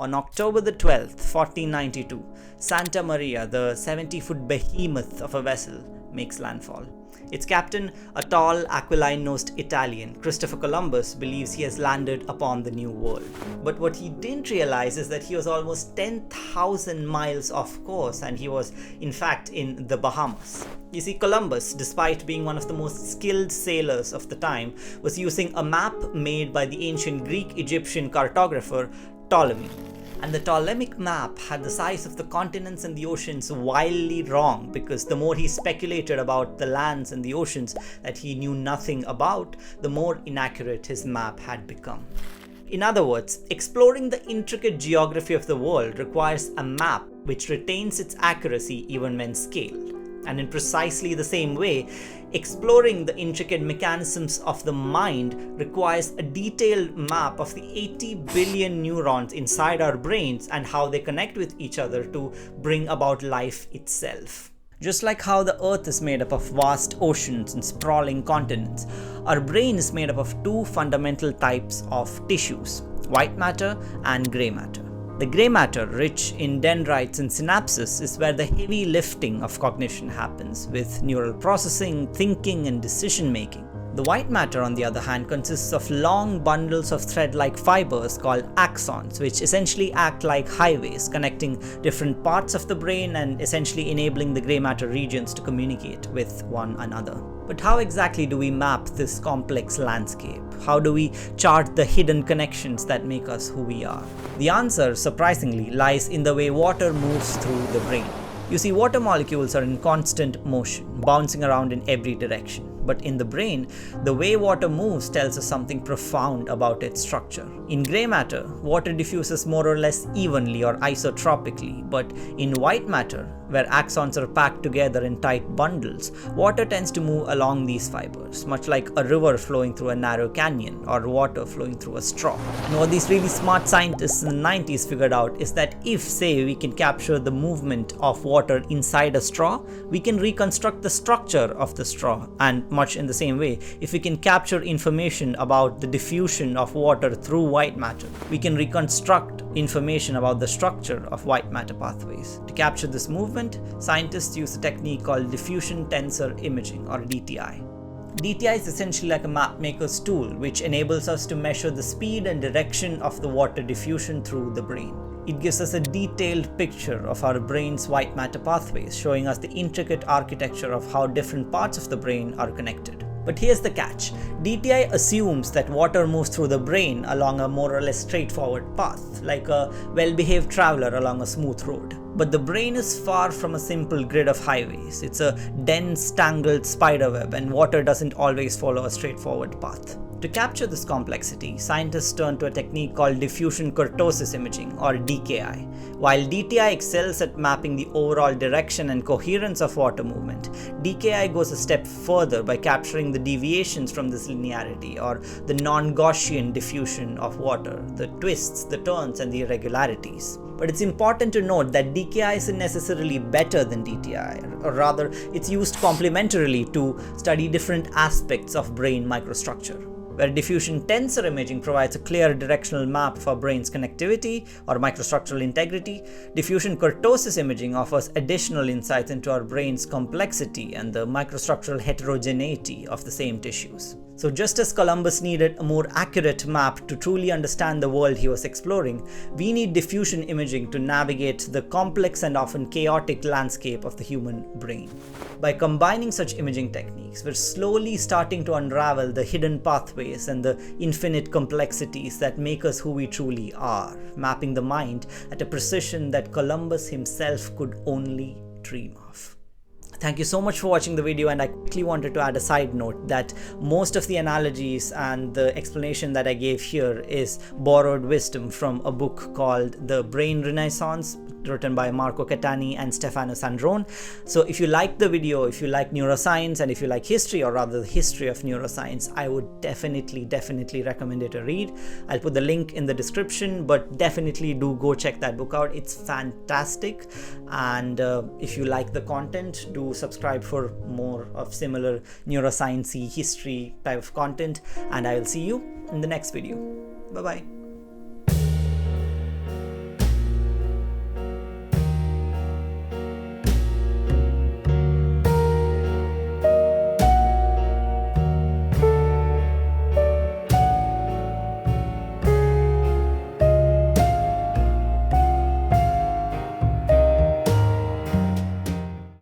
On October the 12th, 1492, Santa Maria, the 70-foot behemoth of a vessel, makes landfall. Its captain, a tall, aquiline-nosed Italian, Christopher Columbus, believes he has landed upon the New World. But what he didn't realize is that he was almost 10,000 miles off course, and he was, in fact, in the Bahamas. You see, Columbus, despite being one of the most skilled sailors of the time, was using a map made by the ancient Greek-Egyptian cartographer Ptolemy. And the Ptolemaic map had the size of the continents and the oceans wildly wrong, because the more he speculated about the lands and the oceans that he knew nothing about, the more inaccurate his map had become. In other words, exploring the intricate geography of the world requires a map which retains its accuracy even when scaled. And in precisely the same way, exploring the intricate mechanisms of the mind requires a detailed map of the 80 billion neurons inside our brains and how they connect with each other to bring about life itself. Just like how the Earth is made up of vast oceans and sprawling continents, our brain is made up of two fundamental types of tissues, white matter and grey matter. The grey matter, rich in dendrites and synapses, is where the heavy lifting of cognition happens, with neural processing, thinking, and decision making. The white matter, on the other hand, consists of long bundles of thread-like fibers called axons, which essentially act like highways, connecting different parts of the brain and essentially enabling the grey matter regions to communicate with one another. But how exactly do we map this complex landscape? How do we chart the hidden connections that make us who we are? The answer, surprisingly, lies in the way water moves through the brain. You see, water molecules are in constant motion, bouncing around in every direction. But in the brain, the way water moves tells us something profound about its structure. In grey matter, water diffuses more or less evenly or isotropically, but in white matter, where axons are packed together in tight bundles, water tends to move along these fibers, much like a river flowing through a narrow canyon or water flowing through a straw. And what these really smart scientists in the 90s figured out is that if, say, we can capture the movement of water inside a straw, we can reconstruct the structure of the straw. And much in the same way, if we can capture information about the diffusion of water through white matter, we can reconstruct information about the structure of white matter pathways. To capture this movement, scientists use a technique called diffusion tensor imaging, or DTI. DTI is essentially like a mapmaker's tool, which enables us to measure the speed and direction of the water diffusion through the brain. It gives us a detailed picture of our brain's white matter pathways, showing us the intricate architecture of how different parts of the brain are connected. But here's the catch. DTI assumes that water moves through the brain along a more or less straightforward path, like a well-behaved traveler along a smooth road. But the brain is far from a simple grid of highways. It's a dense, tangled spiderweb, and water doesn't always follow a straightforward path. To capture this complexity, scientists turn to a technique called diffusion kurtosis imaging, or DKI. While DTI excels at mapping the overall direction and coherence of water movement, DKI goes a step further by capturing the deviations from this linearity, or the non-Gaussian diffusion of water, the twists, the turns, and the irregularities. But it's important to note that DKI isn't necessarily better than DTI, or rather, it's used complementarily to study different aspects of brain microstructure. Where diffusion tensor imaging provides a clear directional map of our brain's connectivity or microstructural integrity, diffusion kurtosis imaging offers additional insights into our brain's complexity and the microstructural heterogeneity of the same tissues. So just as Columbus needed a more accurate map to truly understand the world he was exploring, we need diffusion imaging to navigate the complex and often chaotic landscape of the human brain. By combining such imaging techniques, we're slowly starting to unravel the hidden pathways and the infinite complexities that make us who we truly are, mapping the mind at a precision that Columbus himself could only dream of. Thank you so much for watching the video, and I quickly wanted to add a side note that most of the analogies and the explanation that I gave here is borrowed wisdom from a book called The Brain Renaissance, written by Marco Catani and Stefano Sandrone. So if you like the video, if you like neuroscience, and if you like history, or rather the history of neuroscience, I would definitely recommend it a read. I'll put the link in the description, but definitely do go check that book out. It's fantastic. And if you like the content, do subscribe for more of similar neuroscience-y history type of content, and I will see you in the next video. Bye bye.